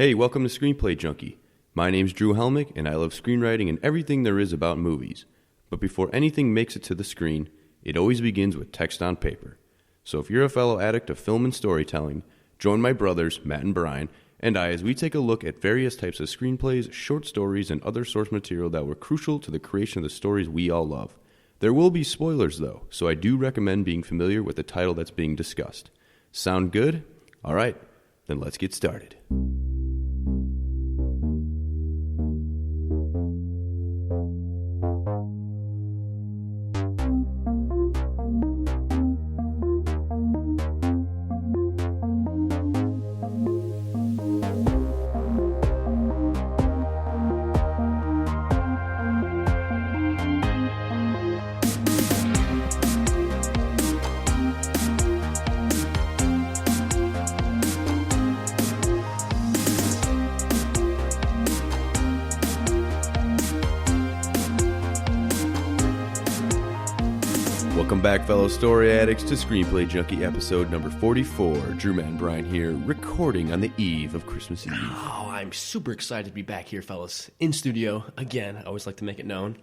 Hey, welcome to Screenplay Junkie. My name's Drew Hellmich, and I love screenwriting and everything there is about movies. But before anything makes it to the screen, it always begins with text on paper. So if you're a fellow addict of film and storytelling, join my brothers, Matt and Bryan, and I as we take a look at various types of screenplays, short stories, and other source material that were crucial to the creation of the stories we all love. There will be spoilers, though, so I do recommend being familiar with the title that's being discussed. Sound good? All right, then let's get started. Welcome back, fellow story addicts, to Screenplay Junkie episode number 44. Drew, Matt, and Bryan here, recording on the eve of Christmas Eve. Oh, I'm super excited to be back here, fellas. In studio, again. I always like to make it known.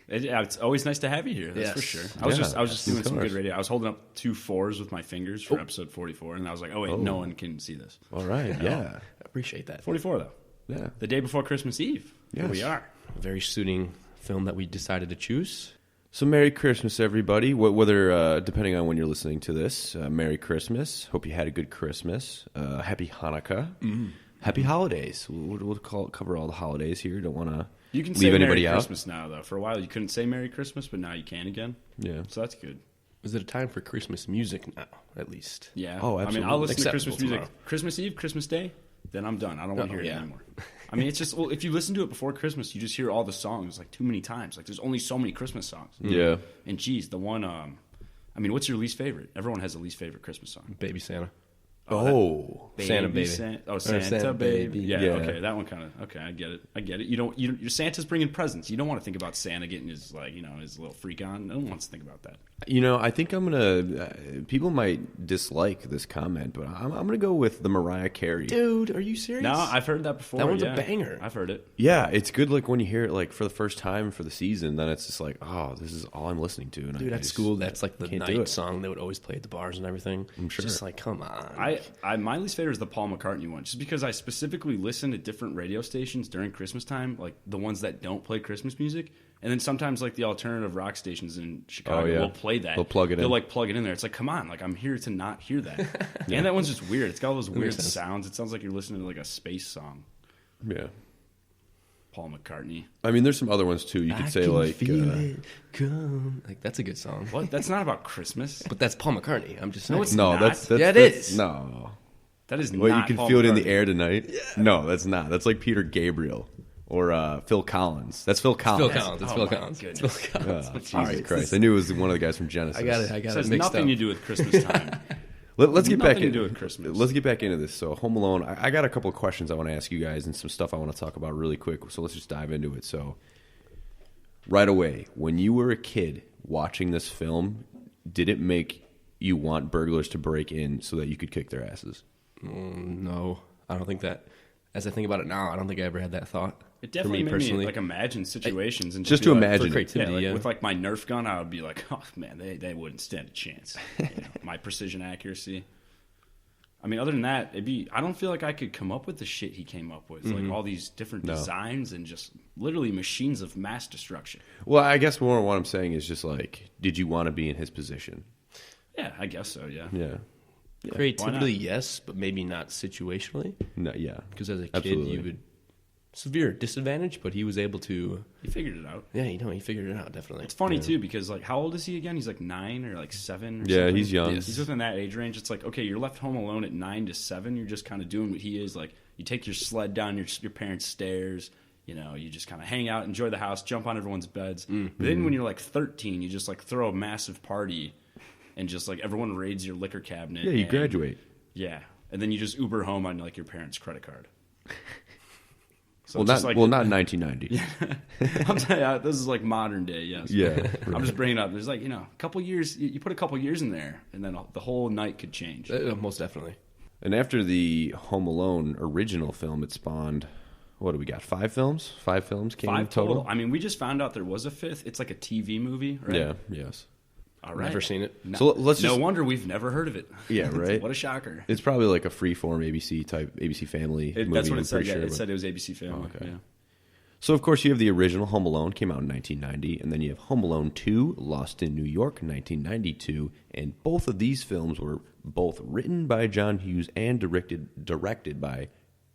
It's always nice to have you here, that's for sure. I was just doing some good radio. I was holding up 2 4s with my fingers for episode 44, and I was like, oh, wait, no one can see this. All right, yeah. I appreciate that. 44, though. Yeah. The day before Christmas Eve. Yes. Here we are. A very suiting film that we decided to choose. So Merry Christmas, everybody. Whether, depending on when you're listening to this, Merry Christmas. Hope you had a good Christmas. Happy Hanukkah. Happy holidays. We'll cover all the holidays here. Don't want to You can leave say anybody Merry out. Christmas now, though. For a while, you couldn't say Merry Christmas, but now you can again. Yeah. So that's good. Is it a time for Christmas music now, at least? Yeah. Oh, absolutely. I mean, I'll listen to Acceptable Christmas music. tomorrow. Christmas Eve, Christmas Day, then I'm done. I don't want to hear it anymore. I mean, it's just, well, if you listen to it before Christmas, you just hear all the songs like too many times. Like, there's only so many Christmas songs. Yeah. And geez, the one, I mean, what's your least favorite? Everyone has a least favorite Christmas song. Baby Santa. Santa Baby. Santa Baby. Yeah, Yeah. okay, that one kind of, okay, I get it. Your Santa's bringing presents. You don't want to think about Santa getting his, his little freak on. No one wants to think about that. I think I'm going to, people might dislike this comment, but I'm going to go with the Mariah Carey. Dude, are you serious? No, I've heard that before. That one's a banger. I've heard it. Yeah, it's good like when you hear it like for the first time for the season, then it's just like, oh, this is all I'm listening to. And Dude, at school, that's like the can't do night it. song they would always play at the bars and everything. I'm sure. Just like, come on. My least favorite is the Paul McCartney one, just because I specifically listen to different radio stations during Christmas time, like the ones that don't play Christmas music, and then sometimes like the alternative rock stations in Chicago will play that. They'll plug it in. They'll like plug it in there. It's like, come on, like I'm here to not hear that. And that one's just weird. It's got all those weird sounds. It sounds like you're listening to like a space song. Yeah. Paul McCartney. I mean, there's some other ones too. You could say like, feel it come. Like, that's a good song. What? That's not about Christmas. But that's Paul McCartney. I'm just saying. No, it's no, not. that's Yeah, it that's, is. No. That is Well, not. you can Paul feel it in McCartney. the air tonight. Yeah. No, that's not. That's like Peter Gabriel or Phil Collins. That's Phil Collins. Phil Collins. It's Oh Phil my Collins. goodness. It's Phil Collins. Oh, Jesus Christ. I knew it was one of the guys from Genesis. I got It it has mixed nothing up. to do with Christmas time. Let's get back Nothing to in. do with Christmas. Let's get back into this. So, Home Alone. I got a couple of questions I want to ask you guys and some stuff I want to talk about really quick. So let's just dive into it. So, right away, when you were a kid watching this film, did it make you want burglars to break in so that you could kick their asses? No, I don't think that. As I think about it now, I don't think I ever had that thought. It definitely for me made personally. me like imagine situations and Just be to like, imagine. For creativity, like, yeah. with like my Nerf gun, I would be like, oh man, they wouldn't stand a chance. My precision accuracy. I mean, other than that, I don't feel like I could come up with the shit he came up with, like all these different designs and just literally machines of mass destruction. Well, I guess more what I'm saying is just like, did you want to be in his position? Yeah, I guess so. Yeah. Yeah. Creatively, yes, but maybe not situationally. No, yeah. Because as a kid, Absolutely. you would severe disadvantage, but he was able to. He figured it out. Yeah, he figured it out definitely. It's funny too because like, how old is he again? He's like 9 or like 7. Or Yeah, something. he's young. He's within that age range. It's like, okay, you're left home alone at 9 to 7. You're just kind of doing what he is. Like, you take your sled down your parents' stairs. You know, you just kind of hang out, enjoy the house, jump on everyone's beds. But then when you're like 13, you just like throw a massive party, and just like everyone raids your liquor cabinet. Yeah, you and, graduate. Yeah, and then you just Uber home on like your parents' credit card. So Well, it's just not like, well, not in 1990. I'm telling you, this is like modern day, yes. Yeah, I'm just bringing it up. There's like, a couple years, you put a couple years in there, and then the whole night could change. Most definitely. And after the Home Alone original film, it spawned, what do we got, 5 films? 5 films came in total? I mean, we just found out there was a 5th. It's like a TV movie, right? Yeah, yes. All right. Never seen it. So let's just... No wonder we've never heard of it. Yeah, right? What a shocker. It's probably like a freeform ABC Family movie. That's what I'm it said. pretty Yeah, sure, it said it was ABC Family. okay. Yeah. So, of course, you have the original Home Alone, came out in 1990, and then you have Home Alone 2, Lost in New York, 1992, and both of these films were both written by John Hughes and directed by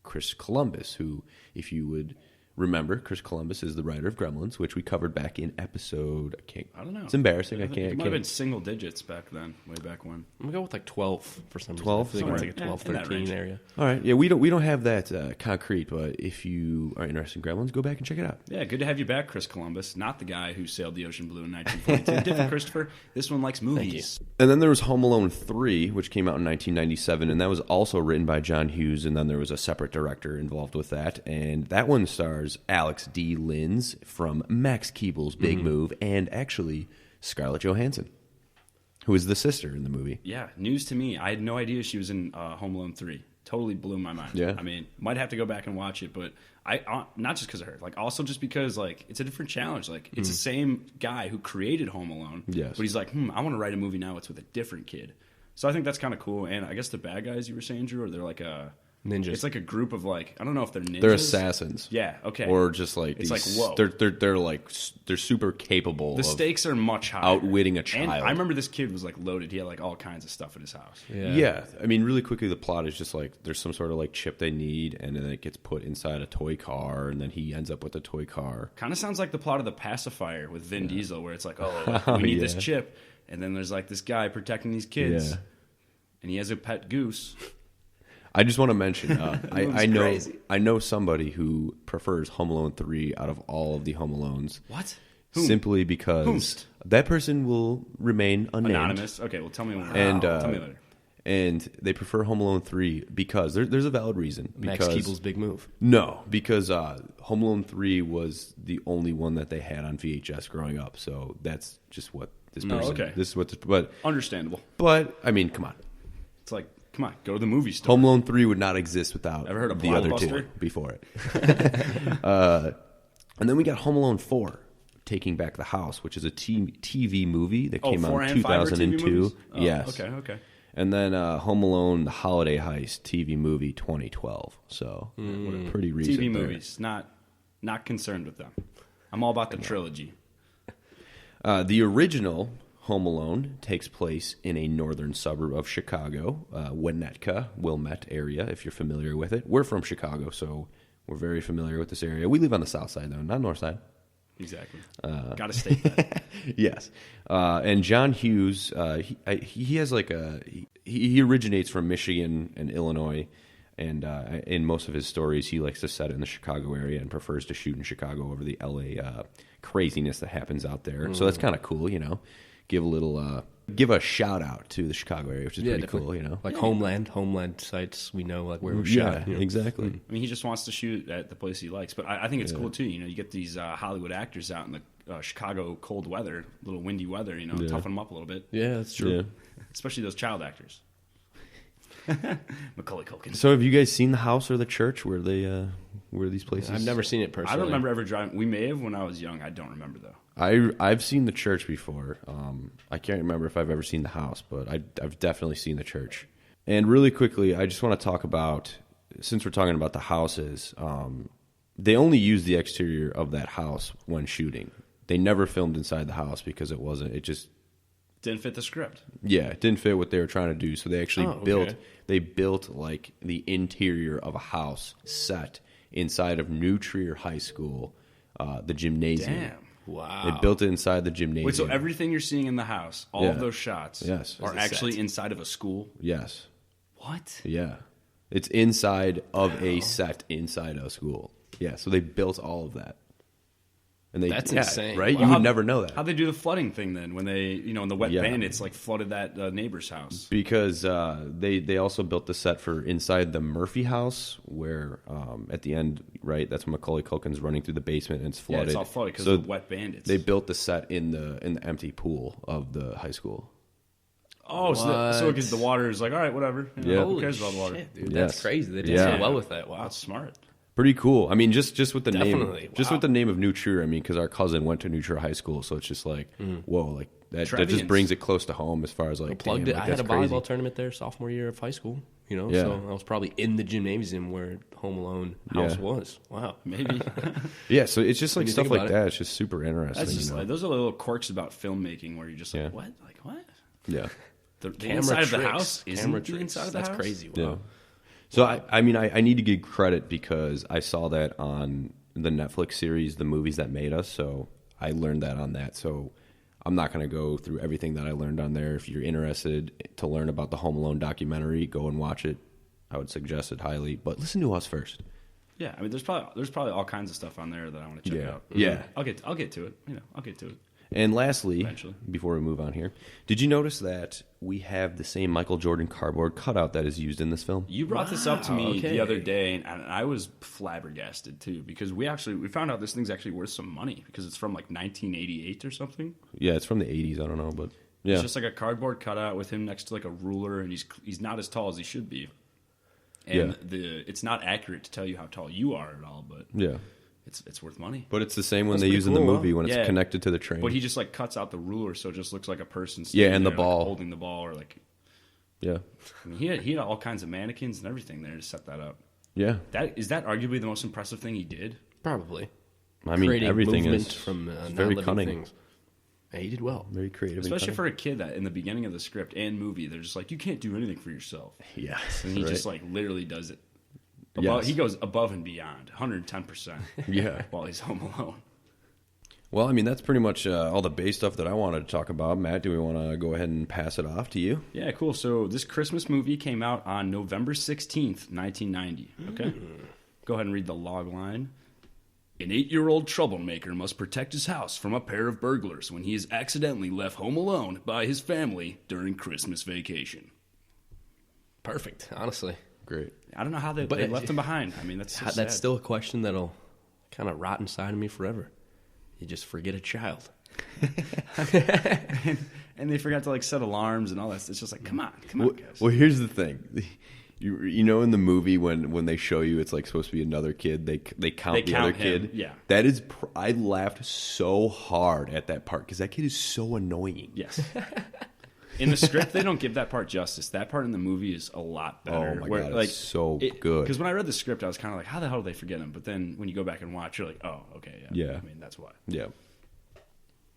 Chris Columbus, who, if you would remember, Chris Columbus is the writer of Gremlins, which we covered back in episode... I don't know. It's embarrassing. It might have been single digits back then, way back when. I'm going to go with like 12 for some reason. 12? I think it's like a 12, in that 13 range. area. All right. Yeah, we don't have that concrete, but if you are interested in Gremlins, go back and check it out. Yeah, good to have you back, Chris Columbus. Not the guy who sailed the ocean blue in 1942. Different Christopher. This one likes movies. And then there was Home Alone 3, which came out in 1997, and that was also written by John Hughes, and then there was a separate director involved with that. And that one stars Alex D. Linz from Max Keeble's Big Move, and actually Scarlett Johansson, who is the sister in the movie. Yeah, news to me. I had no idea she was in Home Alone 3. Totally blew my mind. Yeah. I mean, might have to go back and watch it, but I not just because of her, like also just because like it's a different challenge. Like it's the same guy who created Home Alone. Yes. But he's like, I want to write a movie now. It's with a different kid. So I think that's kind of cool. And I guess the bad guys you were saying, Drew, or they're like a Ninjas. It's like a group of like I don't know if they're ninjas. They're assassins. Yeah. Okay. Or just like it's these, like whoa. They're super capable. The of stakes are much higher. outwitting a child. And I remember this kid was like loaded. He had like all kinds of stuff at his house. Yeah. I mean, really quickly, the plot is just like there's some sort of like chip they need, and then it gets put inside a toy car, and then he ends up with a toy car. Kind of sounds like the plot of The Pacifier with Vin Diesel, where it's like, we need this chip, and then there's like this guy protecting these kids, and he has a pet goose. I just want to mention, crazy. I know somebody who prefers Home Alone 3 out of all of the Home Alones. What? Simply because that person will remain unnamed. Anonymous. Okay, well, tell me when. Tell me later. And they prefer Home Alone 3 because there's a valid reason. Max Keeble's Big Move. No, because Home Alone 3 was the only one that they had on VHS growing up. So that's just what this person. okay. This is what. But Understandable. But I mean, come on. It's like, come on, go to the movie store. Home Alone 3 would not exist without Ever heard of the other two Blockbuster? before it. And then we got Home Alone 4, Taking Back the House, which is a TV movie that came out 4 in and 5 are TV 2002. movies? Yes. Okay. And then Home Alone, The Holiday Heist TV movie 2012. So pretty recent. TV there. movies, not concerned with them. I'm all about the trilogy. The original Home Alone takes place in a northern suburb of Chicago, Winnetka, Wilmette area, if you're familiar with it. We're from Chicago, so we're very familiar with this area. We live on the south side, though, not north side. Exactly. Got to state that. Yes. And John Hughes, he has like he originates from Michigan and Illinois, and in most of his stories, he likes to set it in the Chicago area and prefers to shoot in Chicago over the LA craziness that happens out there. So that's kind of cool, you know. Give a shout out to the Chicago area, which is pretty cool, you know. Like Homeland sites, we know like where we're shot. Yeah, exactly. I mean, he just wants to shoot at the place he likes. But I think it's cool, too. You know, you get these Hollywood actors out in the Chicago cold weather, little windy weather, you know, toughen them up a little bit. Yeah, that's true. Yeah. Especially those child actors. Macaulay Culkin. So have you guys seen the house or the church where these places? I've never seen it personally. I don't remember ever driving. We may have when I was young. I don't remember, though. I've seen the church before. I can't remember if I've ever seen the house, but I've definitely seen the church. And really quickly, I just want to talk about, since we're talking about the houses, they only used the exterior of that house when shooting. They never filmed inside the house because it just didn't fit the script. Yeah, it didn't fit what they were trying to do. So they actually okay. built like the interior of a house set inside of New Trier High School, the gymnasium. Damn. Wow. They built it inside the gymnasium. Wait, so everything you're seeing in the house, all of those shots, are actually inside of a school? Yes. What? Yeah. It's inside of a set inside a school. Yeah, so they built all of that. And That's insane. Right? Well, You would never know that. How'd they do the flooding thing then when they, in the Wet Bandits, like flooded that neighbor's house? Because they also built the set for inside the Murphy house, where at the end, right, that's when Macaulay Culkin's running through the basement and it's flooded. Yeah, it's all flooded because So of the Wet Bandits. They built the set in the empty pool of the high school. Oh, so because the water is like, all right, whatever. You know, who cares about the water? Shit, dude, Yes. that's crazy. They did so well with that. Wow, That's smart. Pretty cool. I mean, just with the Definitely. name, just Wow. with the name of New Trier. I mean, because our cousin went to New Trier High School, so it's just like, whoa, like that just Trevians. brings it close to home as far as like, plugged damn, it. like, I had a that's volleyball crazy. tournament there sophomore year of high school. You know, Yeah. so I was probably in the gymnasium where Home Alone house Yeah. was. Wow. Maybe. Yeah, so it's just like you stuff think like about it. that. It's just super interesting. That's just you know? like, those are little quirks about filmmaking where you're just like, Yeah. what? Like, what? Yeah. The Camera inside tricks. of the house isn't Camera the tricks. inside of the That's house? crazy. Wow. Yeah. So I mean, I need to give credit because I saw that on the Netflix series, The Movies That Made Us. So I learned that on that. So I'm not going to go through everything that I learned on there. If you're interested to learn about the Home Alone documentary, go and watch it. I would suggest it highly. But listen to us first. Yeah, I mean, there's probably all kinds of stuff on there that I want to check out. Yeah. I'll get to it. You know, I'll get to it. And lastly, Eventually. before we move on here, did you notice that we have the same Michael Jordan cardboard cutout that is used in this film? You brought this up to me okay. the other day, and I was flabbergasted too because we found out this thing's actually worth some money because it's from like 1988 or something. Yeah, it's from the 80s. I don't know, but yeah. It's just like a cardboard cutout with him next to like a ruler, and he's not as tall as he should be. And it's not accurate to tell you how tall you are at all, but Yeah. it's worth money. But it's the same one That's they pretty use in the cool, huh? movie when it's Yeah. connected to the train. But he just like cuts out the ruler, so it just looks like a person. Yeah, standing and the there, ball. like, holding the ball, or like yeah. I mean, he had all kinds of mannequins and everything there to set that up. Yeah. Is that arguably the most impressive thing he did? Probably. I mean, Creating everything movement is from very non-living cunning. things. Yeah, he did well. Very creative. and Especially cunning. for a kid that in the beginning of the script and movie, they're just like, you can't do anything for yourself. Yes. And he right. just like literally does it. Yes. He goes above and beyond, 110%. Yeah. While he's home alone. Well, I mean, that's pretty much all the base stuff that I wanted to talk about. Matt, do we want to go ahead and pass it off to you? Yeah, cool. So this Christmas movie came out on November 16th, 1990. Okay? Go ahead and read the log line. An 8-year-old troublemaker must protect his house from a pair of burglars when he is accidentally left home alone by his family during Christmas vacation. Perfect, honestly. Great. I don't know how they left him behind. I mean, that's so sad. That's still a question that'll kind of rot inside of me forever. You just forget a child. And they forgot to like set alarms and all that. It's just like, come on, guys. Well, here's the thing. You know, in the movie when they show you it's like supposed to be another kid, they count the other count him, kid. yeah. That is, I laughed so hard at that part because that kid is so annoying. Yes. In the script, they don't give that part justice. That part in the movie is a lot better. Oh my God, it's so good. Because when I read the script, I was kind of like, how the hell did they forget him? But then when you go back and watch, you're like, oh, okay, yeah. Yeah. I mean, that's why. Yeah.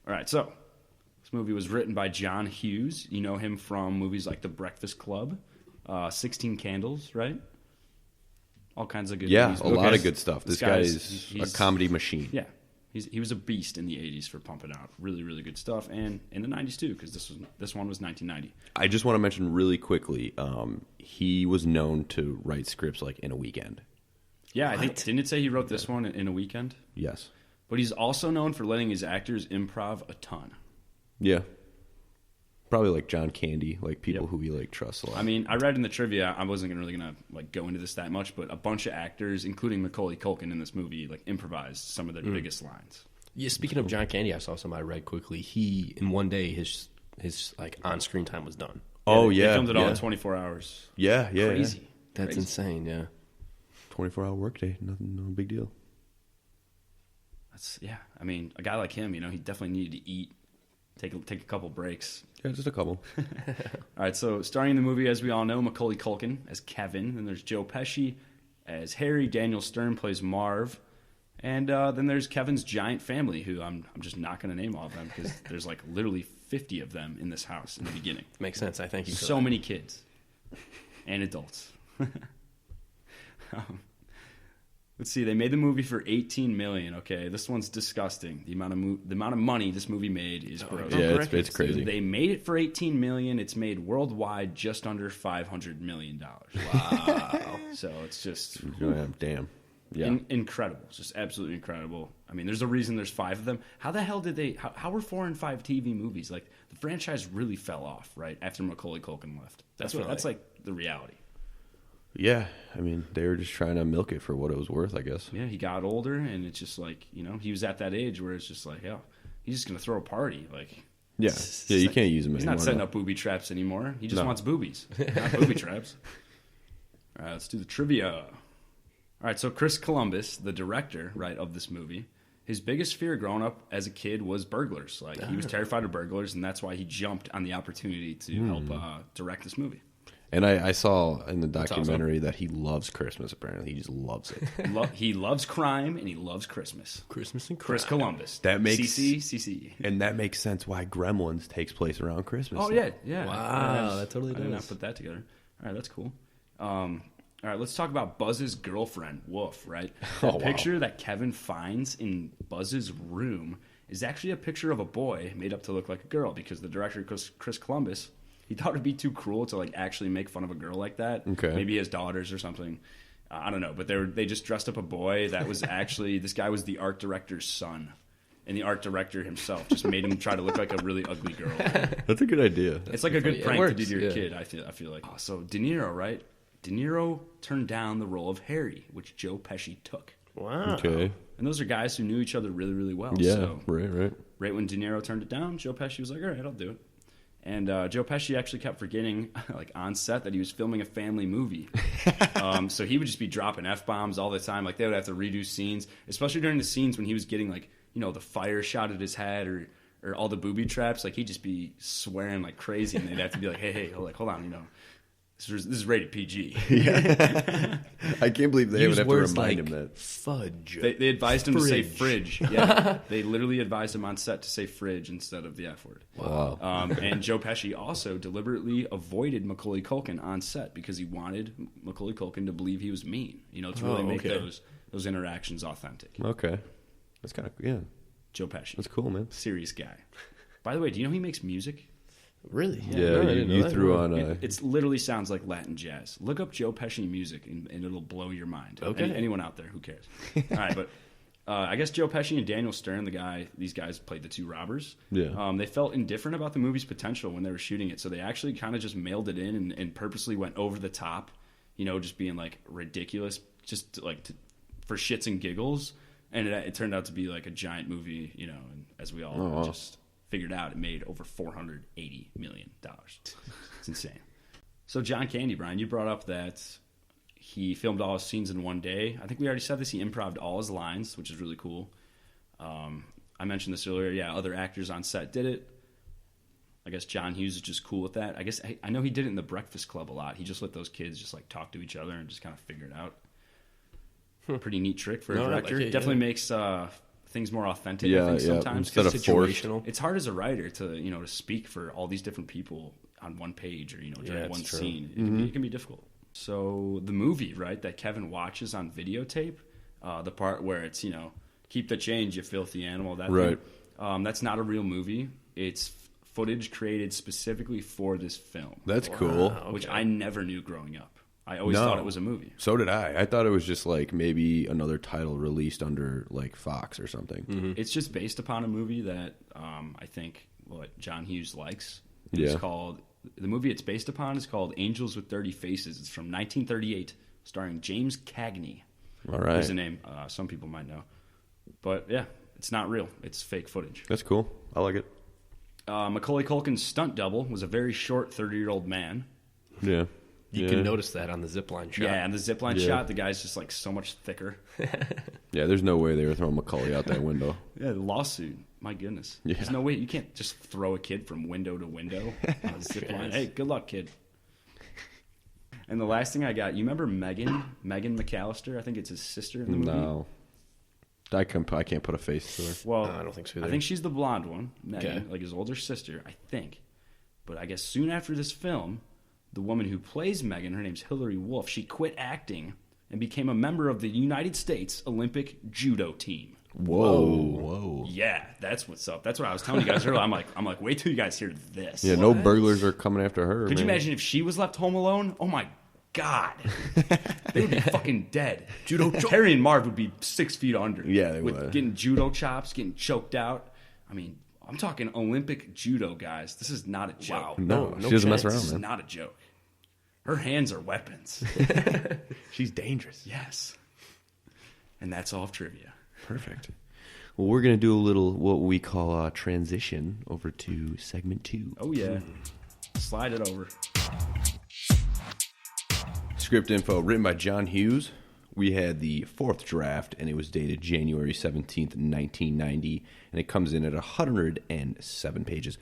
All right, so this movie was written by John Hughes. You know him from movies like The Breakfast Club, 16 Candles, right? All kinds of good Yeah, movies. a lot of good stuff. This guy is he's- a comedy machine. Yeah. He was a beast in the 80s for pumping out really, really good stuff. And in the 90s, too, because this one was 1990. I just want to mention really quickly, he was known to write scripts like in a weekend. Yeah, I think, didn't it say he wrote this one in a weekend? Yes. But he's also known for letting his actors improv a ton. Yeah. Probably like John Candy, like people Yep. who he like trusts a lot. I mean, I read in the trivia, I wasn't really gonna like go into this that much, but a bunch of actors, including Macaulay Culkin in this movie, like improvised some of their biggest lines. Yeah, speaking of John Candy, I saw something I read quickly. He in one day his like on screen time was done. oh They yeah, filmed it all yeah. in 24 hours. Yeah, yeah, Crazy. yeah. That's Crazy. insane. Yeah. 24-hour workday, nothing, no big deal. Yeah. I mean, a guy like him, you know, he definitely needed to eat, take a couple breaks. Yeah, just a couple. All right, so starring in the movie, as we all know, Macaulay Culkin as Kevin. Then there's Joe Pesci as Harry. Daniel Stern plays Marv. And then there's Kevin's giant family, who I'm just not going to name all of them because there's like literally 50 of them in this house in the beginning. Makes sense. I thank you for So that. many kids and adults. Let's see. They made the movie for $18 million. Okay, this one's disgusting. The amount of money this movie made is gross. Yeah, it's crazy. They made it for $18 million. It's made worldwide just under $500 million. Wow. So it's just Damn. Yeah. incredible. It's just absolutely incredible. I mean, there's a reason there's 5 of them. How the hell did they? How were 4 and 5 TV movies? Like the franchise really fell off right after Macaulay Culkin left. That's like the reality. Yeah, I mean, they were just trying to milk it for what it was worth, I guess. Yeah, he got older, and it's just like, you know, he was at that age where it's just like, yeah, he's just gonna throw a party. Like, Yeah, you can't use them He's anymore. not setting no. up booby traps anymore. He just wants boobies, not booby traps. All right, let's do the trivia. All right, so Chris Columbus, the director, right, of this movie, his biggest fear growing up as a kid was burglars. Like, he was terrified of burglars, and that's why he jumped on the opportunity to help direct this movie. And I saw in the documentary that he loves Christmas, apparently. He just loves it. He loves crime, and he loves Christmas. Christmas and Chris Columbus. That makes CC. And that makes sense why Gremlins takes place around Christmas. Oh, yeah. Wow, that totally I did not does. put that together. All right, that's cool. All right, let's talk about Buzz's girlfriend, Wolf, right? The picture that Kevin finds in Buzz's room is actually a picture of a boy made up to look like a girl because the director, Chris Columbus, he thought it'd be too cruel to like actually make fun of a girl like that. Okay. Maybe his daughters or something. I don't know, but they just dressed up a boy that was actually, this guy was the art director's son. And the art director himself just made him try to look like a really ugly girl. That's a good idea. It's like a good prank works, to do to your yeah. kid, I feel like. So De Niro, right? De Niro turned down the role of Harry, which Joe Pesci took. Wow. Okay. And those are guys who knew each other really, really well. Yeah, So right. right when De Niro turned it down, Joe Pesci was like, all right, I'll do it. And Joe Pesci actually kept forgetting, like on set, that he was filming a family movie. So he would just be dropping F-bombs all the time. Like, they would have to redo scenes, especially during the scenes when he was getting, like, you know, the fire shot at his head or all the booby traps. Like, he'd just be swearing like crazy, and they'd have to be like, hey, hold on, you know. This is rated PG. I can't believe they would Use have to words remind like him that. fudge. They advised him to say fridge. Yeah, they literally advised him on set to say fridge instead of the F word. Wow. And Joe Pesci also deliberately avoided Macaulay Culkin on set because he wanted Macaulay Culkin to believe he was mean. You know, to really make those interactions authentic. Okay. That's kind of, yeah. Joe Pesci, That's cool, man. serious guy. By the way, do you know he makes music? Really? Yeah, No, I didn't know you that. threw on It literally sounds like Latin jazz. Look up Joe Pesci music, and it'll blow your mind. Okay. Anyone out there, who cares? All right, but I guess Joe Pesci and Daniel Stern, these guys played the two robbers. Yeah. They felt indifferent about the movie's potential when they were shooting it, so they actually kind of just mailed it in and purposely went over the top, you know, just being like ridiculous, just for shits and giggles. And it turned out to be like a giant movie, you know, and as we all just figured out, it made over $480 million. It's insane. So John Candy, Brian, you brought up that he filmed all his scenes in one day. I think we already said this. He improv'd all his lines, which is really cool. I mentioned this earlier. Yeah, other actors on set did it. I guess John Hughes is just cool with that. I guess I know he did it in The Breakfast Club a lot. He just let those kids just like talk to each other and just kind of figure it out. Pretty neat trick for a director. like it, Definitely yeah. makes things more authentic. I think sometimes Instead of forced. situational. it's hard as a writer to speak for all these different people on one page or during Yeah, one it's true. scene. It can be difficult. So the movie, right, that Kevin watches on videotape, the part where it's keep the change, you filthy animal. That Right. thing, that's not a real movie. It's footage created specifically for this film, That's cool. which I never knew growing up. I always thought it was a movie. So did I. I thought it was just like maybe another title released under like Fox or something. It's just based upon a movie that I think what John Hughes likes. Yeah. It's called the movie it's based upon is called Angels with Dirty Faces. It's from 1938, starring James Cagney. All right. There's a name some people might know, but yeah, it's not real. It's fake footage. That's cool. I like it. Macaulay Culkin's stunt double was a very short 30-year-old man. Yeah. You can notice that on the zipline shot. Yeah, and the zipline shot, the guy's just like so much thicker. Yeah, there's no way they were throwing Macaulay out that window. Yeah, the lawsuit. My goodness. Yeah. There's no way. You can't just throw a kid from window to window on a zip line. Hey, good luck, kid. And the last thing I got, you remember Megan McAllister? I think it's his sister in the movie. No. I can't put a face to her. Well, I don't think so I either. think she's the blonde one, Megan, Okay. like his older sister, I think. But I guess soon after this film, the woman who plays Megan, her name's Hilary Wolf, she quit acting and became a member of the United States Olympic judo team. Whoa. Yeah, that's what's up. That's what I was telling you guys earlier. I'm like, wait till you guys hear this. Yeah, no burglars are coming after her. Could you man. imagine if she was left home alone? Oh my God, they would be fucking dead. Judo. Harry and Marv would be 6 feet under. Yeah, they with would. Getting judo chops, getting choked out. I mean, I'm talking Olympic judo, guys. This is not a joke. No, she doesn't mess chance. around, This is man. not a joke. Her hands are weapons. She's dangerous. Yes. And that's all of trivia. Perfect. Well, we're going to do a little what we call a transition over to segment 2. Oh, yeah. Slide it over. Script info written by John Hughes. We had the 4th draft, and it was dated January 17th, 1990, and it comes in at 107 pages.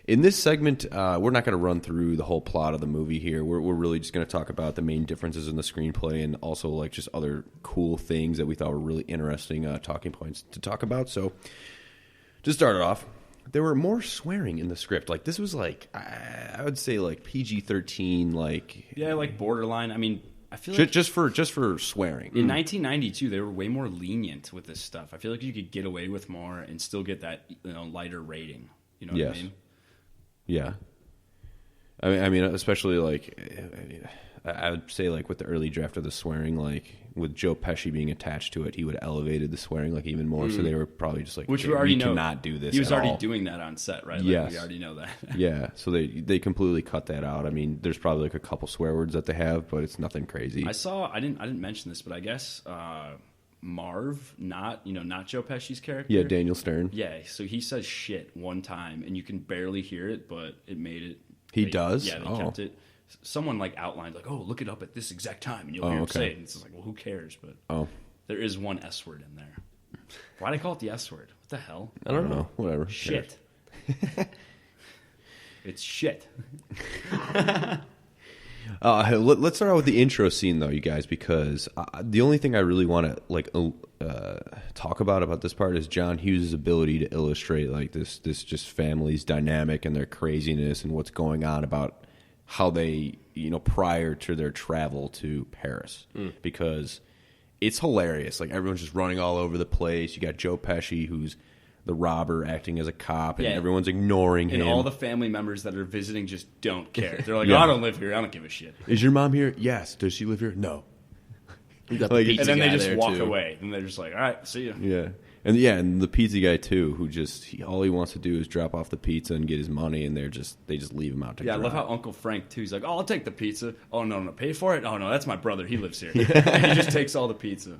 In this segment, we're not going to run through the whole plot of the movie here. We're really just going to talk about the main differences in the screenplay and also like just other cool things that we thought were really interesting talking points to talk about. So to start it off, there were more swearing in the script. Like this was like I would say like PG-13, like yeah, like borderline. I mean, I feel like just for swearing. In 1992, they were way more lenient with this stuff. I feel like you could get away with more and still get that lighter rating. You know what I mean? Yeah. I mean, especially like, I would say like with the early draft of the swearing, like with Joe Pesci being attached to it, he would have elevated the swearing like even more. So they were probably just like, which we already know cannot do this. He was at already all. doing that on set, right? Like, yes, we already know that. Yeah, so they completely cut that out. I mean, there's probably like a couple swear words that they have, but it's nothing crazy. I didn't mention this, but I guess Marv, not Joe Pesci's character. Yeah, Daniel Stern. Yeah, so he says shit one time, and you can barely hear it, but it made it. He does? Yeah, they kept it. Someone like outlined like, oh, look it up at this exact time, and you'll hear him say it. And it's just like, well, who cares? But there is one S word in there. Why'd I call it the S word? What the hell? I don't know. Whatever. Shit. It's shit. Let's start out with the intro scene, though, you guys, because the only thing I really want to talk about this part is John Hughes' ability to illustrate like this just family's dynamic and their craziness and what's going on about how they prior to their travel to Paris, because it's hilarious. Like everyone's just running all over the place. You got Joe Pesci, who's the robber, acting as a cop, and everyone's ignoring him. And all the family members that are visiting just don't care. They're like, I don't live here. I don't give a shit. Is your mom here? Yes. Does she live here? No. You got the pizza and then guy they just there, walk too. away. And they're just like, all right, see you. Yeah. And the pizza guy too, who all he wants to do is drop off the pizza and get his money, and they just leave him out to dry. I love how Uncle Frank too. He's like, "Oh, I'll take the pizza." "Oh no, pay for it." "Oh no, that's my brother. He lives here." And he just takes all the pizza.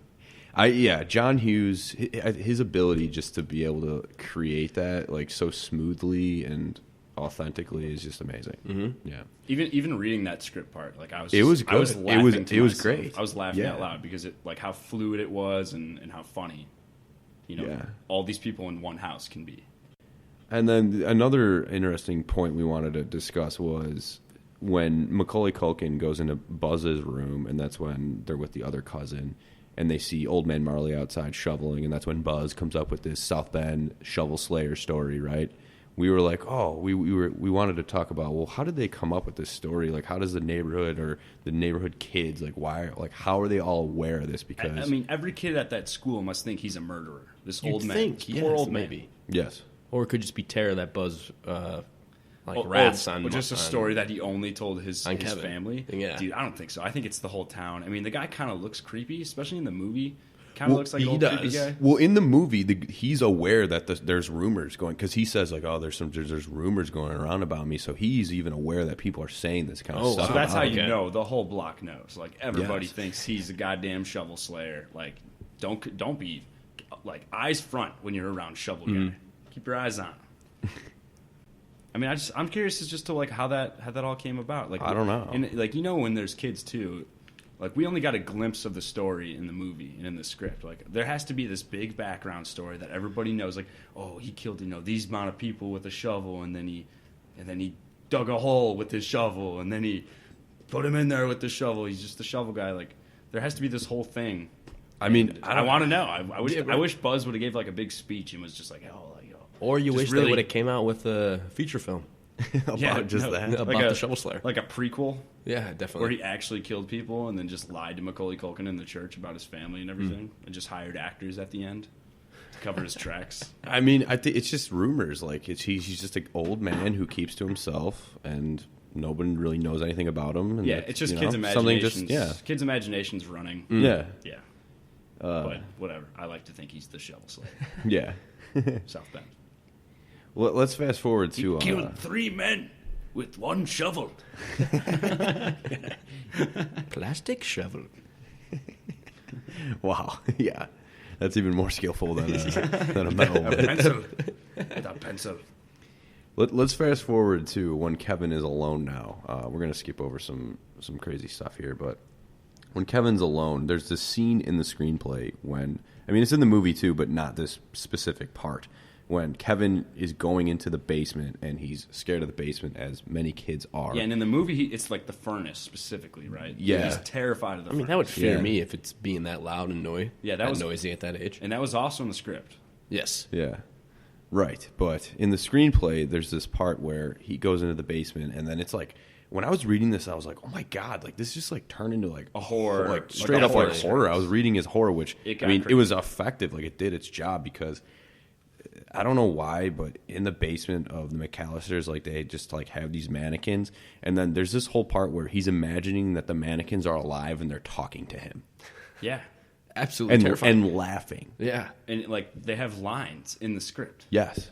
John Hughes, his ability just to be able to create that like so smoothly and authentically is just amazing. Mm-hmm. Yeah. Even reading that script part, like I was good. I was laughing it was great. I was laughing out loud because it like how fluid it was and how funny. All these people in one house can be. And then another interesting point we wanted to discuss was when Macaulay Culkin goes into Buzz's room, and that's when they're with the other cousin, and they see Old Man Marley outside shoveling, and that's when Buzz comes up with this South Bend shovel slayer story, right? We were like, we wanted to talk about, well, how did they come up with this story? Like, how does the neighborhood or the neighborhood kids, how are they all aware of this? Because I mean, every kid at that school must think he's a murderer. This You'd old man, think, this poor yes, old man. maybe. Yes. Or it could just be terror that Buzz wraths on. Or just a story that he only told his Kevin. family. Yeah. Dude, I don't think so. I think it's the whole town. I mean, the guy kind of looks creepy, especially in the movie. Kind of looks like an old creepy guy. Well, in the movie, he's aware that there's rumors going, because he says like, there's rumors going around about me. So he's even aware that people are saying this kind of stuff. So that's how you know. The whole block knows. Like everybody thinks he's a goddamn shovel slayer. Like don't be like eyes front when you're around shovel guy. Keep your eyes on him. I mean, I'm curious as just to like how that all came about. Like I don't know. And like when there's kids too. Like, we only got a glimpse of the story in the movie and in the script. Like, there has to be this big background story that everybody knows. Like, oh, he killed, these amount of people with a shovel, and then he dug a hole with his shovel, and then he put him in there with the shovel. He's just the shovel guy. Like, there has to be this whole thing. I mean, I want to know. I wish Buzz would have gave, like, a big speech and was just like, Or you wish they would have came out with a feature film. About the shovel slayer. Like a prequel? Yeah, definitely. Where he actually killed people and then just lied to Macaulay Culkin in the church about his family and everything, and just hired actors at the end to cover his tracks. I mean, I think it's just rumors. Like he's just an old man who keeps to himself, and nobody really knows anything about him. And it's just kids' imaginations. Kids' imaginations running. Yeah. But whatever. I like to think he's the shovel slayer. Yeah. South Bend. Well, let's fast forward to... He killed 3 men with 1 shovel. Plastic shovel. Wow. Yeah. That's even more skillful than a metal. A pencil. With a pencil. Let's fast forward to when Kevin is alone now. We're going to skip over some crazy stuff here, but when Kevin's alone, there's this scene in the screenplay when, I mean, it's in the movie too, but not this specific part, when Kevin is going into the basement and he's scared of the basement, as many kids are. Yeah, and in the movie, it's like the furnace specifically, right? Yeah. He's terrified of the furnace. That would fear me if it's being that loud and noisy at that age. And that was also in the script. Yes. Yeah. Right. But in the screenplay, there's this part where he goes into the basement, and then it's like, when I was reading this, I was like, oh my God, like this just like turned into like a horror. Like straight up like horror. I was reading as horror, which, I mean, crazy. it was effective. Like it did its job because I don't know why, but in the basement of the McAllisters, like they just like have these mannequins, and then there's this whole part where he's imagining that the mannequins are alive and they're talking to him. Yeah. Absolutely terrifying. And laughing. Yeah. And like they have lines in the script. Yes.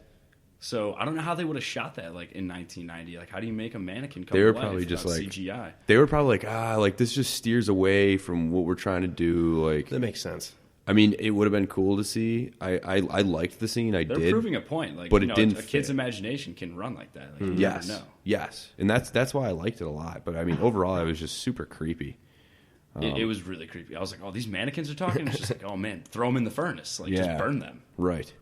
So I don't know how they would have shot that like in 1990. Like how do you make a mannequin come They were to life probably just like CGI? They were probably like, like this just steers away from what we're trying to do. Like That makes sense. I mean, it would have been cool to see. I liked the scene. They're did. proving a point. Like, but you know, it didn't a kid's fit. imagination can run like that. Like, you Yes. never know. Yes. And that's why I liked it a lot. But I mean, overall, it was just super creepy. It was really creepy. I was like, oh, these mannequins are talking? It's just like, oh, man, throw them in the furnace. Like, just burn them. Right.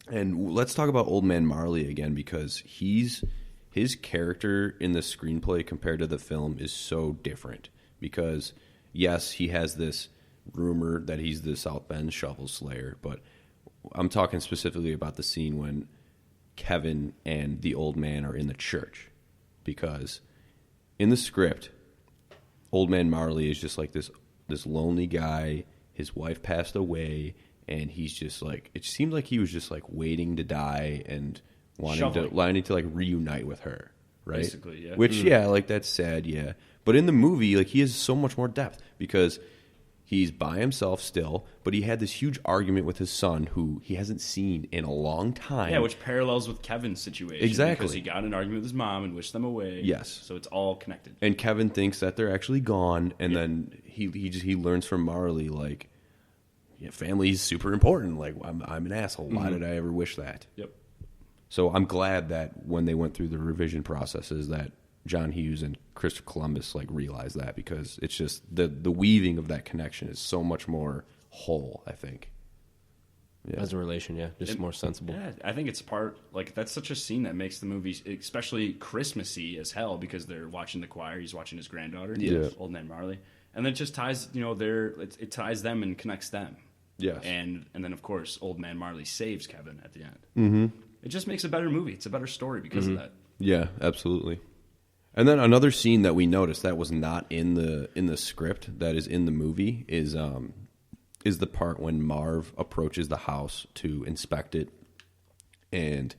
And let's talk about Old Man Marley again, because his character in the screenplay compared to the film is so different. Because, yes, he has this rumor that he's the South Bend shovel slayer, but I'm talking specifically about the scene when Kevin and the old man are in the church. Because in the script, Old Man Marley is just like this lonely guy. His wife passed away, and he's just like, it seemed like he was just like waiting to die and wanting to like reunite with her, right? Basically, yeah. Which, yeah, like that's sad, yeah. But in the movie, like he has so much more depth because he's by himself still, but he had this huge argument with his son who he hasn't seen in a long time. Yeah, which parallels with Kevin's situation. Exactly. Because he got in an argument with his mom and wished them away. Yes. So it's all connected. And Kevin thinks that they're actually gone, and then he learns from Marley, like, yeah, family is super important. Like, I'm an asshole. Why did I ever wish that? Yep. So I'm glad that when they went through the revision processes that John Hughes and Christopher Columbus like realized that, because it's just the weaving of that connection is so much more whole, I think. Yeah. As a relation, yeah. Just more sensible. Yeah, I think it's that's such a scene that makes the movie especially Christmassy as hell, because they're watching the choir, he's watching his granddaughter, Old Man Marley. And then it just ties, it ties them and connects them. Yes. And then, of course, Old Man Marley saves Kevin at the end. Mm-hmm. It just makes a better movie. It's a better story because of that. Yeah, absolutely. And then another scene that we noticed that was not in the script that is in the movie is the part when Marv approaches the house to inspect it, and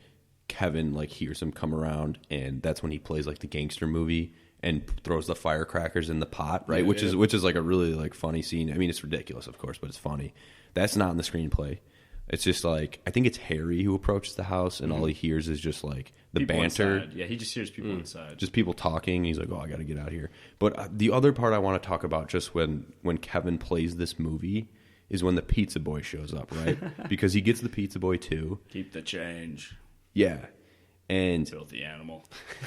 Kevin like hears him come around, and that's when he plays like the gangster movie and throws the firecrackers in the pot, right? Yeah, which is like a really like funny scene. I mean, it's ridiculous, of course, but it's funny. That's not in the screenplay. It's just like, I think it's Harry who approaches the house, and all he hears is just like the People banter. inside. Yeah, he just hears people inside. Just people talking. He's like, oh, I got to get out of here. But the other part I want to talk about, just when Kevin plays this movie, is when the pizza boy shows up, right? Because he gets the pizza boy too. Keep the change. Yeah. And Filthy animal.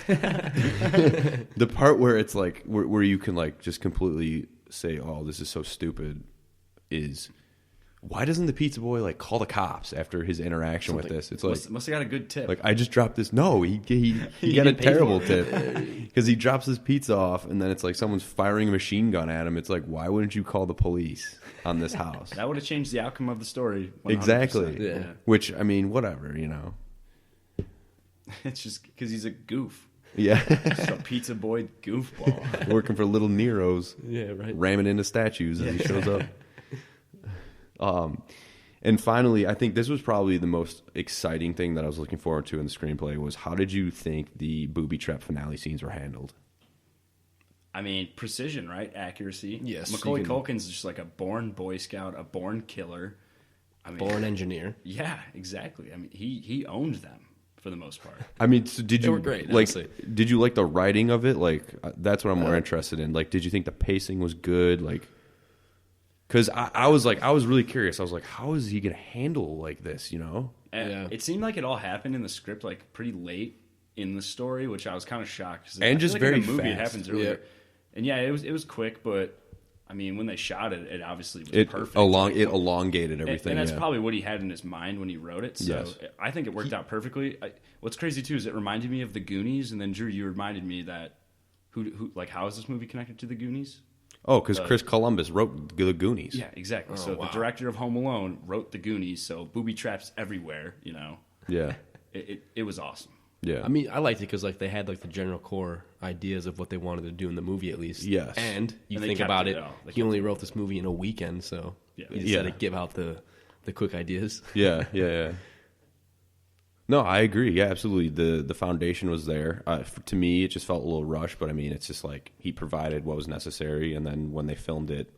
the part where it's like, where you can like just completely say, oh, this is so stupid, is why doesn't the pizza boy like call the cops after his interaction with this? It's like, must have got a good tip. like, I just dropped this. No, he got a terrible tip because he drops his pizza off, and then it's like someone's firing a machine gun at him. It's like, why wouldn't you call the police on this house? That would have changed the outcome of the story. 100%. Exactly. Yeah. Which, I mean, whatever, you know. It's just because he's a goof. Yeah. Just a pizza boy goofball. Working for little Nero's. Yeah, right. Ramming into statues as he shows up. And finally, I think this was probably the most exciting thing that I was looking forward to in the screenplay was, how did you think the booby trap finale scenes were handled? I mean, precision, right? Accuracy. Yes. Macaulay Culkin's just like a born Boy Scout, a born killer. I mean, Born engineer. Yeah, exactly. I mean, he owned them for the most part. I mean, so did you were great, like? honestly. Did you like the writing of it? Like, that's what I'm more interested in. Like, did you think the pacing was good? Like, Because I was really curious. I was like, how is he going to handle like this, you know? And it seemed like it all happened in the script like pretty late in the story, which I was kind of shocked. And just very in the movie, fast. It happens earlier. Yeah. And it was quick, but I mean, when they shot it, it obviously was perfect. It elongated everything. And that's probably what he had in his mind when he wrote it. So Yes. I think it worked out perfectly. What's crazy too is it reminded me of the Goonies, and then Drew, you reminded me that who like how is this movie connected to the Goonies? Oh, because Chris Columbus wrote The Goonies. Yeah, exactly. Oh, So wow. the director of Home Alone wrote the Goonies. So booby traps everywhere. You know, Yeah. it was awesome. Yeah. I mean, I liked it because like they had like the general core ideas of what they wanted to do in the movie at least. Yes. And you And they think kept about it, it, though. They he kept only it. wrote this movie in a weekend, so Yeah. he decided Yeah. to give out the quick ideas. Yeah. No, I agree. Yeah, absolutely. The foundation was there. To me, it just felt a little rushed, but I mean, it's just like he provided what was necessary, and then when they filmed it,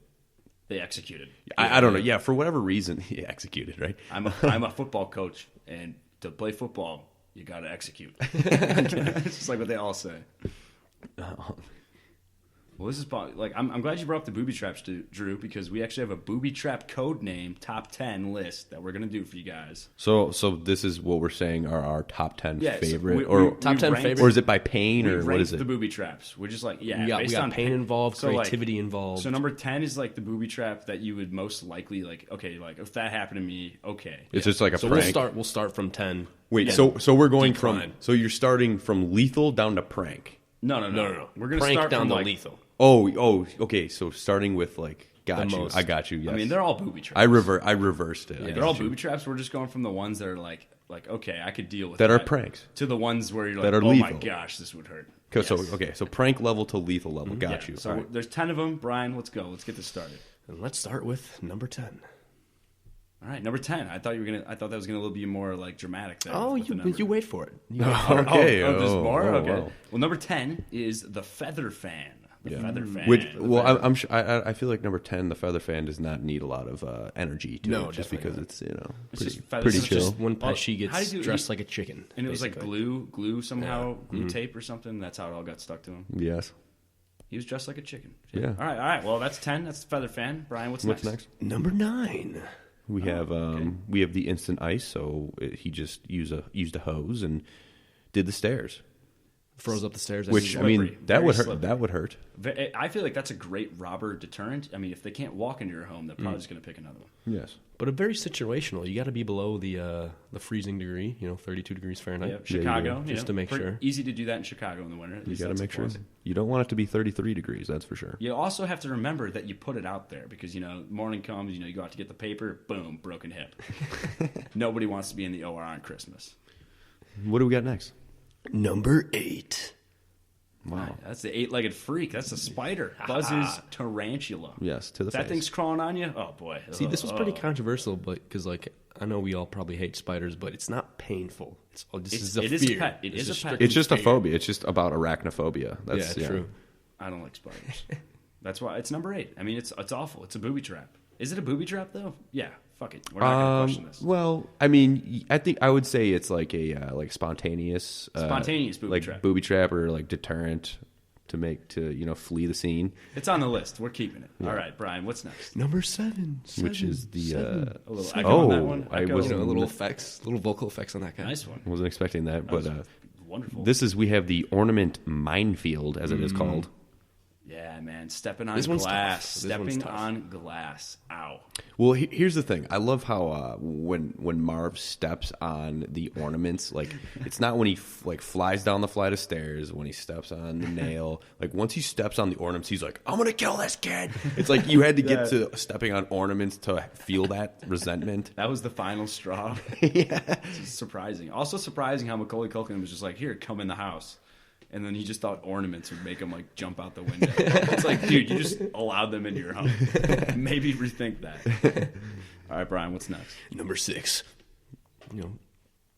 They executed. I don't know. Yeah, for whatever reason, he executed, right? I'm a football coach, and to play football, you got to execute. It's just like what they all say. Well, this is probably, like I'm glad you brought up the booby traps, Drew, because we actually have a booby trap code name top 10 list that we're gonna do for you guys. So this is what we're saying are our top 10 Yeah, so favorite, Top 10 favorite? or is it by pain, We or what ranked is it? the booby traps. We're just like we got pain involved, So, like, creativity involved. So number 10 is like the booby trap that you would most likely like. Okay, like if that happened to me, okay. It's just like a so prank. we'll start from 10. Wait, Yeah. so we're going Decline. from so you're starting from lethal down to prank. No. No. We're gonna Prank start down from to like, lethal. Oh, okay. So starting with like, The got you. most. I got you. Yes. I mean, they're all booby traps. I reversed it. I They're got all you. booby traps. We're just going from the ones that are like okay, I could deal with That are pranks. to the ones where you're like, That are oh my lethal. gosh, this would hurt. So prank level to lethal level. Got you. So All right. there's 10 of them. Brian, let's go. Let's get this started. And let's start with number 10. All right, number 10. I thought that was gonna be more like dramatic. There Oh, with the number. you wait for it. Okay. Oh, there's more. Oh, Okay. wow. Well, number 10 is the Feather Fan. The Feather Fan. Which, The well, Feather- I'm sure. I feel like number 10, the feather fan, does not need a lot of energy to No, it, just definitely because not. it's It's pretty, just feathers. pretty It's chill. Just when Well, she how gets do you- dressed like a chicken. and it was like basically. glue somehow, glue tape or something. That's how it all got stuck to him. Yes. He was dressed like a chicken. Yeah. All right. Well, that's 10. That's the Feather Fan. Brian, what's next? Number 9. We have we have the instant ice. So he just used a hose and did the stairs. Froze up the stairs. Which I slippery. mean, that Very would hurt. slippery. That would hurt. I feel like that's a great robber deterrent. I mean, if they can't walk into your home, they're probably just going to pick another one. Yes. But a very situational. You got to be below the freezing degree, 32 degrees Fahrenheit. Yeah, Chicago. Just to make sure. Easy to do that in Chicago in the winter. At You least got to that's a make sure. plus. You don't want it to be 33 degrees. That's for sure. You also have to remember that you put it out there because, morning comes, you go out to get the paper, boom, broken hip. Nobody wants to be in the OR on Christmas. What do we got next? Number 8. Wow. That's the eight-legged freak. That's a spider. Buzz's tarantula. Yes, to the That face. thing's crawling on you? Oh, boy. See, this was pretty controversial, but because I know we all probably hate spiders, but it's not painful. This is a it fear. is a pet. It This is a pet. strictly It's just a fear. phobia. It's just about arachnophobia. That's Yeah, true. I don't like spiders. That's why it's number 8. I mean, it's awful. It's a booby trap. Is it a booby trap, though? Yeah. Fuck it. We're not going to question this. Well, I mean, I think I would say it's like a spontaneous, Spontaneous booby like trap. booby trap or like deterrent to flee the scene, It's on the list. We're keeping it. All right, Brian, what's next? Number 7. which is the. A little echo on that one. I Echo. was little effects, little vocal effects on that guy. Nice one. wasn't expecting that, but Wonderful. we have the ornament minefield, as it is called. Yeah, man. Stepping on This one's glass. tough. This one's Stepping tough. on glass. Ow. Well, here's the thing. I love how when Marv steps on the ornaments, like it's not when he flies down the flight of stairs, when he steps on the nail. Like once he steps on the ornaments, he's like, "I'm gonna kill this kid." It's like you had to get to stepping on ornaments to feel that resentment. That was the final straw. It's surprising. Also surprising how Macaulay Culkin was just like, here, come in the house. And then he just thought ornaments would make him like jump out the window. It's like, dude, you just allowed them into your home. Maybe rethink that. All right, Brian, what's next? Number 6.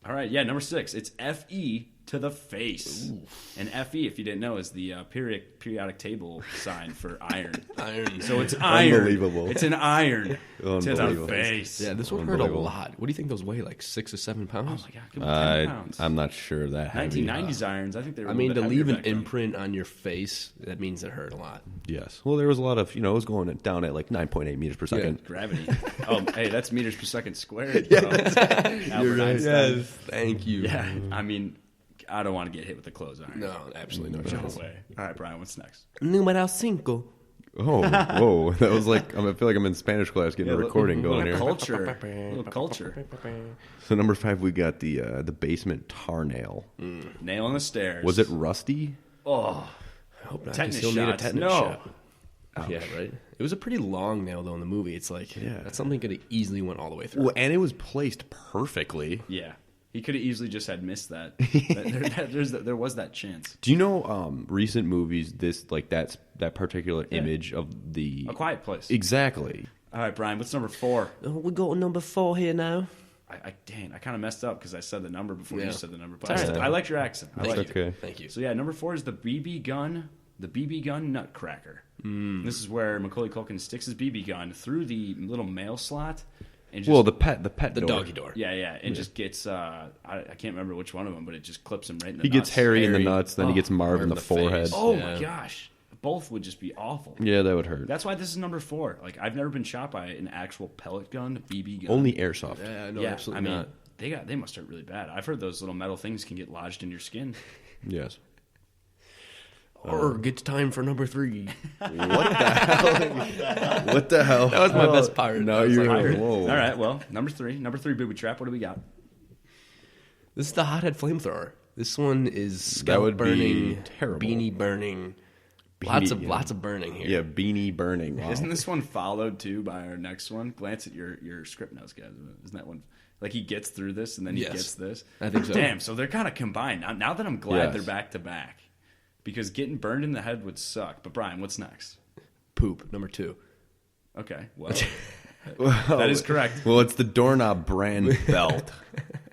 All right, yeah, number 6. It's F.E. to the face. And FE, if you didn't know, is the periodic table sign for iron. Iron. So it's iron. Unbelievable. It's an iron to the Unbelievable. face. Yeah, this one hurt a lot. What do you think those weigh? Like 6 or 7 pounds? Oh my god, give me 10 pounds. I'm not sure that heavy. 1990s irons, I think they were. I mean, to leave an imprint on your face, that means it hurt a lot. Yes. Well, there was a lot of, it was going down at like 9.8 meters per second. Gravity. Oh, hey, that's meters per second squared. You're right. Yes, thank you. Yeah, I mean, I don't want to get hit with a clothes iron. No, absolutely no No chance. way. All right, Brian, what's next? Número 5. Oh, whoa. That was like, I feel like I'm in Spanish class getting a recording going here. Culture. Little culture. So number 5, we got the basement tar nail. Nail on the stairs. Was it rusty? Oh, I hope not. Tetanus You'll need a shots. tetanus No. shot. Yeah, right. It was a pretty long nail though in the movie. It's like that's something could have easily went all the way through. Well, and it was placed perfectly. yeah. He could have easily just had missed that. There was that chance. Do you know recent movies? That particular image of the A Quiet Place. Exactly. All right, Brian, what's number 4? We got number 4 here now. I kind of messed up because I said the number before Yeah. you said the number. But It's all right. I like your accent. I like That's it. okay. Thank you. So yeah, number 4 is the BB gun nutcracker. This is where Macaulay Culkin sticks his BB gun through the little mail slot, and just, Well, the pet The door. doggy door. yeah, and just gets I can't remember which one of them, but it just clips him right in the He nuts. gets Harry in the nuts, then he gets Marv in the face. forehead. Oh Yeah. my gosh, both would just be awful. Yeah, that would hurt. That's why this is number 4. Like I've never been shot by an actual pellet gun, BB gun. Only airsoft. Yeah, no, yeah, absolutely I mean, not. they must hurt really bad. I've heard those little metal things can get lodged in your skin. Yes. Or it's time for number 3. What the hell? That was my best part. No, I was you're like, whoa. All right, well, number 3 booby trap. What do we got? This is the hothead flamethrower. This one is That scalp would be burning, terrible. beanie burning, Beanie, lots of burning here. Yeah, beanie burning. Wow. Isn't this one followed too by our next one? Glance at your script notes, guys. Isn't that one like he gets through this and then he Yes. gets this? I think so. Damn, so they're kind of combined. Now that I'm glad Yes. they're back to back, because getting burned in the head would suck. But Brian, what's next? Poop, number 2. Okay, well, that is correct. Well, it's the doorknob brand belt.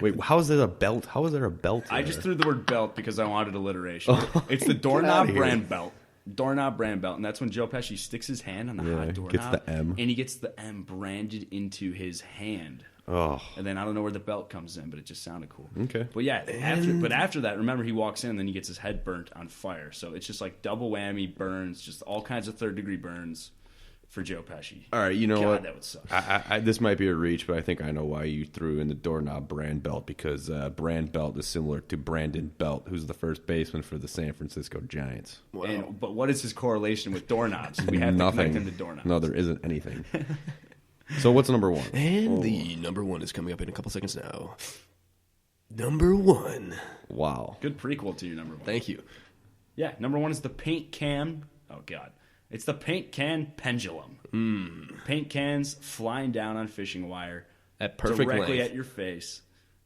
Wait, how is there a belt? How is there a belt? I there? just threw the word belt because I wanted alliteration. It's the doorknob here. brand belt. Doorknob brand belt, and that's when Joe Pesci sticks his hand on the hot gets doorknob, the M. and he gets the M branded into his hand. Oh, And then I don't know where the belt comes in, but it just sounded cool. okay. But yeah, after that, remember he walks in, and then he gets his head burnt on fire. So it's just like double whammy burns, just all kinds of 3rd-degree burns for Joe Pesci. All right, you know God, what? that would suck. I this might be a reach, but I think I know why you threw in the doorknob brand belt, because brand belt is similar to Brandon Belt, who's the first baseman for the San Francisco Giants. But what is his correlation with doorknobs? We have to Nothing. connect him to doorknobs. No, there isn't anything. So what's number 1? And the number 1 is coming up in a couple seconds now. Number 1. Wow. Good prequel to your number 1. Thank you. Yeah, number 1 is the paint can. Oh God, it's the paint can pendulum. Paint cans flying down on fishing wire At perfect directly length. at your face.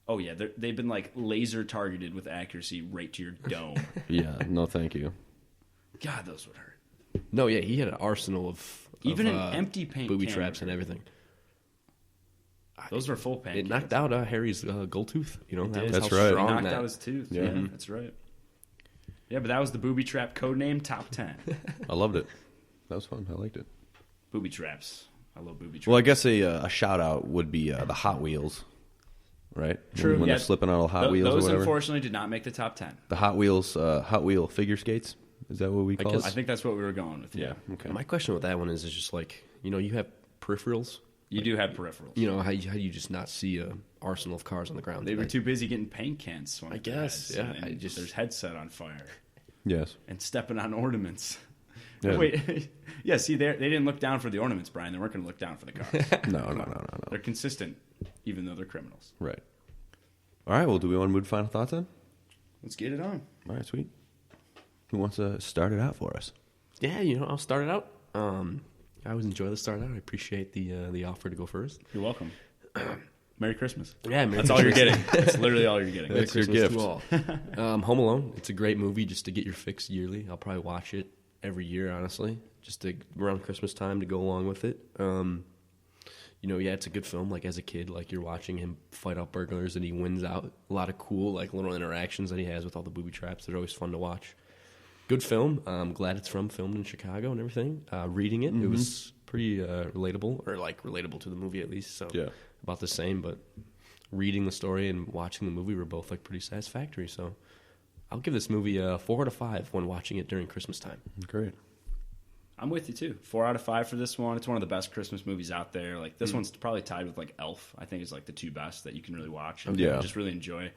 Oh yeah, they've been like laser targeted with accuracy right to your dome. Yeah, no thank you. God, those would hurt. No, yeah, he had an arsenal of Even an empty paint booby can traps would and hurt. everything. Those were full paint. It knocked out Harry's gold tooth. You know, Did. That's how right. strong Knocked that- out his tooth. Yeah. Yeah, that's right. Yeah, but that was the booby trap code name top 10. I loved it. That was fun. I liked it. Booby traps. I love booby traps. Well, I guess a shout out would be the Hot Wheels, right? True. When yeah. they're slipping on all Hot Wheels Those or whatever. unfortunately did not make the top 10. The Hot Wheel figure skates. Is that what we call guess- it? I think that's what we were going with. Yeah. Okay. My question with that one is just like, you know, you have peripherals. You do have peripherals. You know, how do you just not see a arsenal of cars on the ground? They were Like, too busy getting paint cans swung. I at their guess, heads, yeah, and I just- there's headset on fire Yes. and stepping on ornaments. Yeah. Wait, yeah. See, they didn't look down for the ornaments, Brian. They weren't going to look down for the cars. No. They're consistent, even though they're criminals. Right. All right. Well, do we want to move to final thoughts then? Let's get it on. All right. Sweet. Who wants to start it out for us? Yeah, you know, I'll start it out. I always enjoy the start out. I appreciate the offer to go first. You're welcome. Merry Christmas. Yeah, Merry That's all you're Christmas. getting. That's literally all you're getting. Merry That's your Christmas gift. to all. Home Alone. It's a great movie just to get your fix yearly. I'll probably watch it every year, honestly, just to, around Christmas time to go along with it. You yeah, it's a good film. Like, as a kid, like, you're watching him fight off burglars and he wins out. A lot of cool, like, little interactions that he has with all the booby traps. They're always fun to watch. Good film. I'm glad it's filmed in Chicago and everything. Reading it, it was pretty relatable, or, like, relatable to the movie at least. So, about the same, but reading the story and watching the movie were both, like, pretty satisfactory. So, I'll give this movie a 4 out of 5 when watching it during Christmas time. Great. I'm with you too. 4 out of 5 for this one. It's one of the best Christmas movies out there. Like, this one's probably tied with, like, Elf. I think is like the two best that you can really watch and just really enjoy.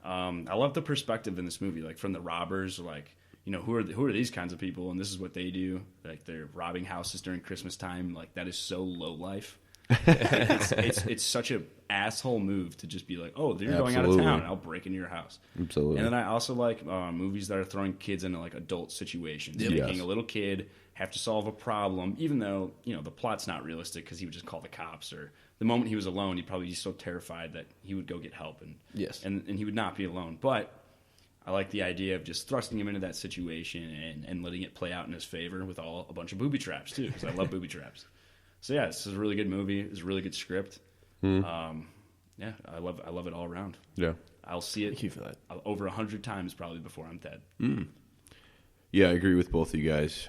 I love the perspective in this movie, like, from the robbers, like, who are these kinds of people, and this is what they do. Like, they're robbing houses during Christmas time. Like, that is so low life. it's such a asshole move to just be like, oh, you're going out of town, I'll break into your house. Absolutely. And then I also like movies that are throwing kids into, like, adult situations, making a little kid have to solve a problem, even though the plot's not realistic, because he would just call the cops, or the moment he was alone, he'd probably be so terrified that he would go get help, and he would not be alone. But I like the idea of just thrusting him into that situation and letting it play out in his favor with a bunch of booby traps too, because I love booby traps. So yeah, this is a really good movie. It's a really good script. I love it all around. Yeah, I'll see it. Thank you for that. Over 100 times probably before I'm dead. Yeah, I agree with both of you guys.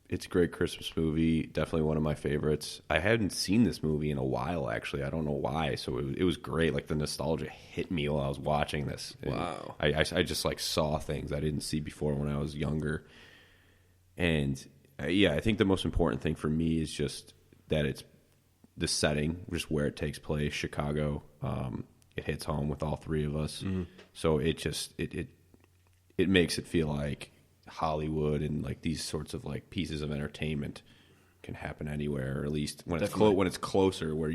It's a great Christmas movie. Definitely one of my favorites. I hadn't seen this movie in a while, actually. I don't know why. So it was great. Like, the nostalgia hit me while I was watching this. Wow. I just, like, saw things I didn't see before when I was younger. And I think the most important thing for me is just that it's the setting, just where it takes place, Chicago. It hits home with all three of us. So it just it makes it feel like Hollywood and, like, these sorts of, like, pieces of entertainment can happen anywhere, or at least when it's closer, where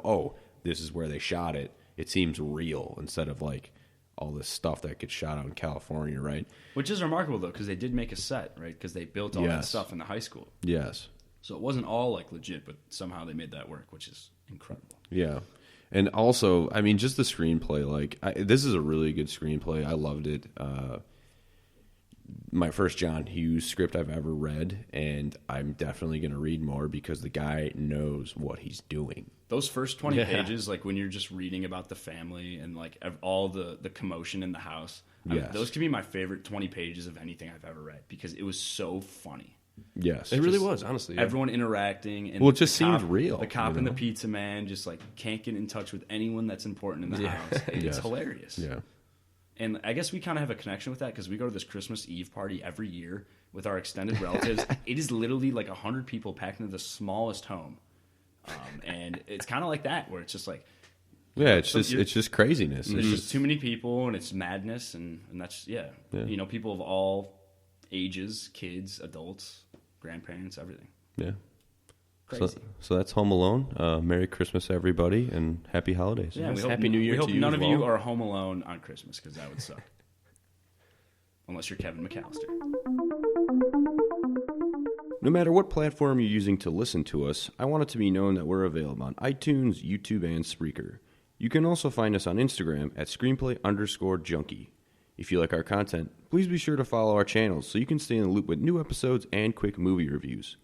oh, this is where they shot it. It seems real instead of, like, all this stuff that gets shot out in California, right? Which is remarkable, though, because they did make a set, right? Because they built all that stuff in the high school. Yes. So it wasn't all, like, legit, but somehow they made that work, which is incredible. Yeah. And also, I mean, just the screenplay, like, this is a really good screenplay. I loved it. My first John Hughes script I've ever read, and I'm definitely going to read more because the guy knows what he's doing. Those first 20 pages, like, when you're just reading about the family and, like, all the commotion in the house, those could be my favorite 20 pages of anything I've ever read, because it was so funny. Yes. It really was, honestly. Everyone interacting. And it just seemed real. The cop and the pizza man just, like, can't get in touch with anyone that's important in the house. It's hilarious. Yeah. And I guess we kind of have a connection with that, because we go to this Christmas Eve party every year with our extended relatives. It is literally like 100 people packed into the smallest home. And it's kind of like that, where it's just like... Yeah, it's just craziness. There's just too many people, and it's madness, and that's, people of all ages, kids, adults, grandparents, everything. Yeah. Crazy. So that's Home Alone. Merry Christmas, everybody, and Happy Holidays. Yeah, Happy New Year to you. We hope none as of well. you are home alone on Christmas, because that would suck. Unless you're Kevin McAllister. No matter what platform you're using to listen to us, I want it to be known that we're available on iTunes, YouTube, and Spreaker. You can also find us on Instagram at screenplay_junkie. If you like our content, please be sure to follow our channels so you can stay in the loop with new episodes and quick movie reviews.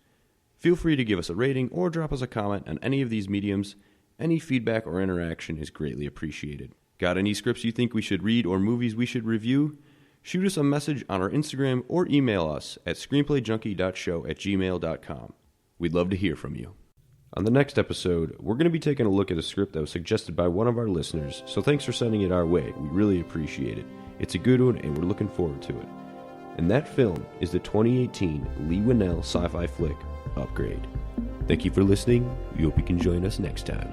Feel free to give us a rating or drop us a comment on any of these mediums. Any feedback or interaction is greatly appreciated. Got any scripts you think we should read or movies we should review? Shoot us a message on our Instagram or email us at screenplayjunkie.show@gmail.com. We'd love to hear from you. On the next episode, we're going to be taking a look at a script that was suggested by one of our listeners, so thanks for sending it our way. We really appreciate it. It's a good one, and we're looking forward to it. And that film is the 2018 Lee Winnell sci-fi flick, Upgrade. Thank you for listening. We hope you can join us next time.